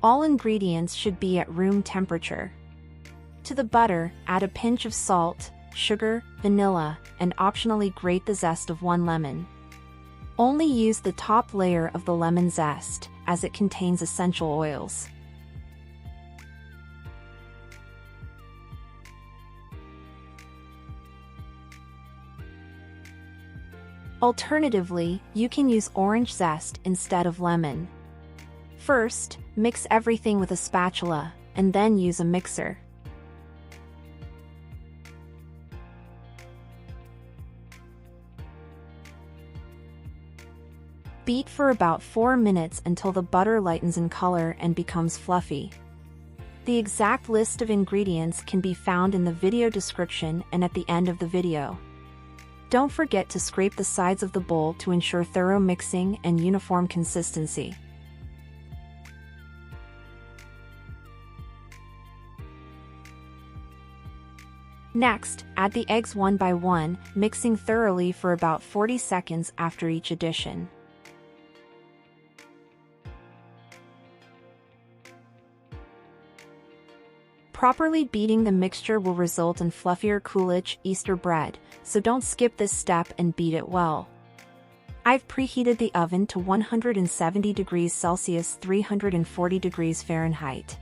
All ingredients should be at room temperature. To the butter, add a pinch of salt, sugar, vanilla, and optionally grate the zest of 1 lemon. Only use the top layer of the lemon zest, as it contains essential oils. Alternatively, you can use orange zest instead of lemon. First, mix everything with a spatula, and then use a mixer. Beat for about 4 minutes until the butter lightens in color and becomes fluffy. The exact list of ingredients can be found in the video description and at the end of the video. Don't forget to scrape the sides of the bowl to ensure thorough mixing and uniform consistency. Next, add the eggs one by one, mixing thoroughly for about 40 seconds after each addition. Properly beating the mixture will result in fluffier Coolidge Easter bread, so don't skip this step and beat it well. I've preheated the oven to 170 degrees Celsius 340 degrees Fahrenheit.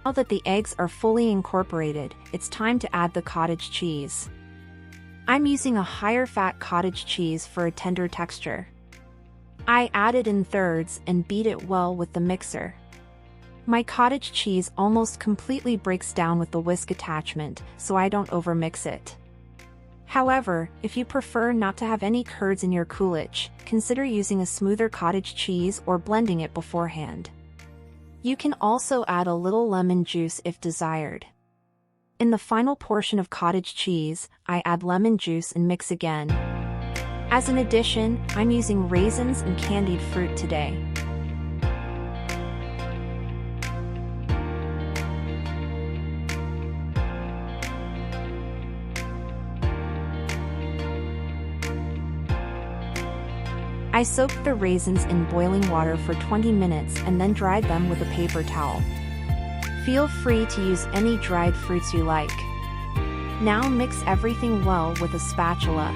Now that the eggs are fully incorporated, it's time to add the cottage cheese. I'm using a higher fat cottage cheese for a tender texture. I add it in thirds and beat it well with the mixer. My cottage cheese almost completely breaks down with the whisk attachment, so I don't overmix it. However, if you prefer not to have any curds in your Coolidge, consider using a smoother cottage cheese or blending it beforehand. You can also add a little lemon juice if desired. In the final portion of cottage cheese, I add lemon juice and mix again. As an addition, I'm using raisins and candied fruit today. I soaked the raisins in boiling water for 20 minutes and then dried them with a paper towel. Feel free to use any dried fruits you like. Now mix everything well with a spatula.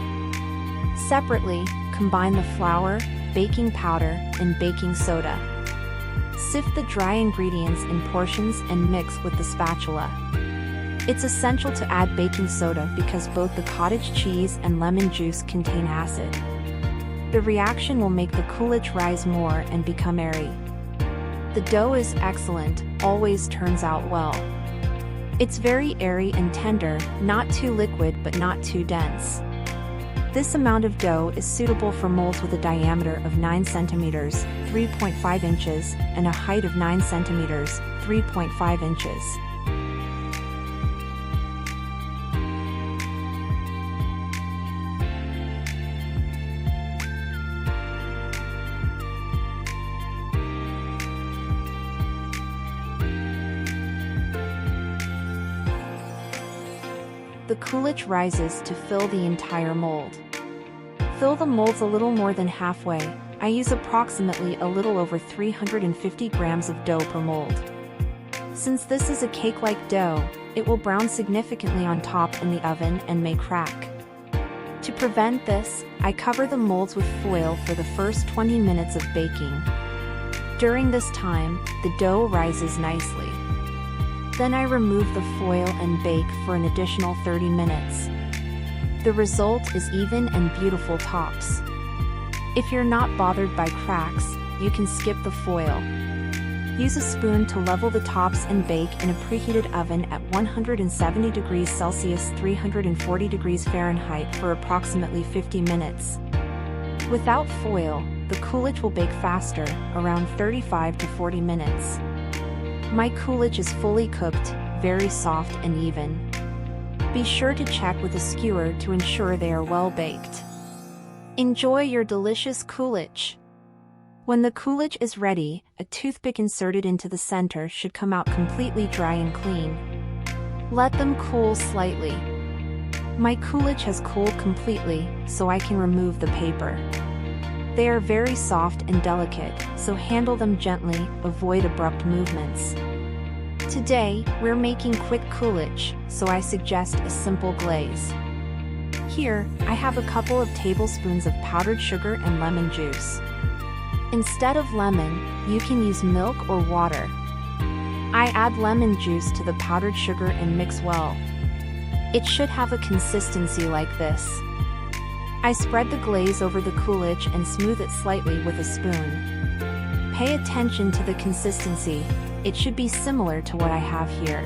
Separately, combine the flour, baking powder, and baking soda. Sift the dry ingredients in portions and mix with the spatula. It's essential to add baking soda because both the cottage cheese and lemon juice contain acid. The reaction will make the Coolidge rise more and become airy. The dough is excellent, always turns out well. It's very airy and tender, not too liquid but not too dense. This amount of dough is suitable for molds with a diameter of 9 centimeters, 3.5 inches, and a height of 9 centimeters, 3.5 inches. The Coolidge rises to fill the entire mold. Fill the molds a little more than halfway. I use approximately a little over 350 grams of dough per mold. Since this is a cake-like dough, it will brown significantly on top in the oven and may crack. To prevent this, I cover the molds with foil for the first 20 minutes of baking. During this time, the dough rises nicely. Then I remove the foil and bake for an additional 30 minutes. The result is even and beautiful tops. If you're not bothered by cracks, you can skip the foil. Use a spoon to level the tops and bake in a preheated oven at 170 degrees Celsius 340 degrees Fahrenheit for approximately 50 minutes. Without foil, the Coolidge will bake faster, around 35 to 40 minutes. My Coolidge is fully cooked, very soft and even. Be sure to check with a skewer to ensure they are well baked. Enjoy your delicious Coolidge. When the Coolidge is ready, a toothpick inserted into the center should come out completely dry and clean. Let them cool slightly. My coolage has cooled completely, so I can remove the paper. They are very soft and delicate, so handle them gently, avoid abrupt movements. Today, we're making quick coolage, so I suggest a simple glaze. Here, I have a couple of tablespoons of powdered sugar and lemon juice. Instead of lemon, you can use milk or water. I add lemon juice to the powdered sugar and mix well. It should have a consistency like this. I spread the glaze over the coolage and smooth it slightly with a spoon. Pay attention to the consistency, it should be similar to what I have here.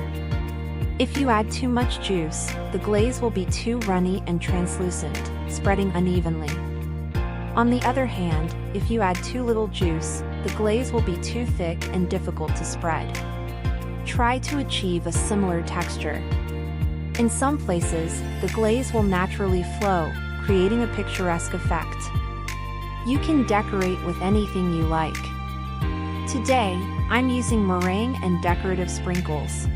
If you add too much juice, the glaze will be too runny and translucent, spreading unevenly. On the other hand, if you add too little juice, the glaze will be too thick and difficult to spread. Try to achieve a similar texture. In some places, the glaze will naturally flow, creating a picturesque effect. You can decorate with anything you like. Today, I'm using meringue and decorative sprinkles.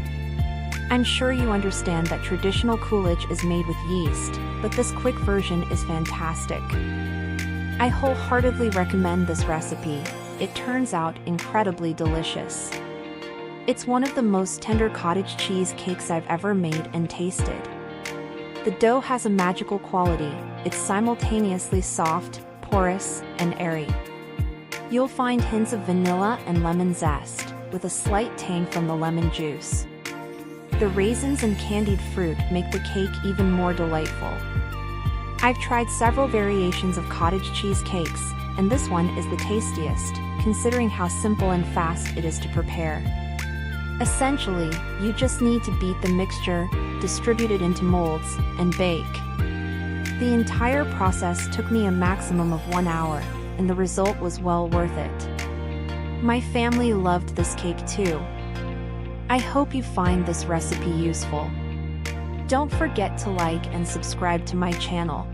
I'm sure you understand that traditional coolage is made with yeast, but this quick version is fantastic. I wholeheartedly recommend this recipe. It turns out incredibly delicious. It's one of the most tender cottage cheese cakes I've ever made and tasted. The dough has a magical quality. It's simultaneously soft, porous, and airy. You'll find hints of vanilla and lemon zest, with a slight tang from the lemon juice. The raisins and candied fruit make the cake even more delightful. I've tried several variations of cottage cheese cakes, and this one is the tastiest, considering how simple and fast it is to prepare. Essentially, you just need to beat the mixture, distribute it into molds, and bake. The entire process took me a maximum of 1 hour, and the result was well worth it. My family loved this cake too. I hope you find this recipe useful. Don't forget to like and subscribe to my channel.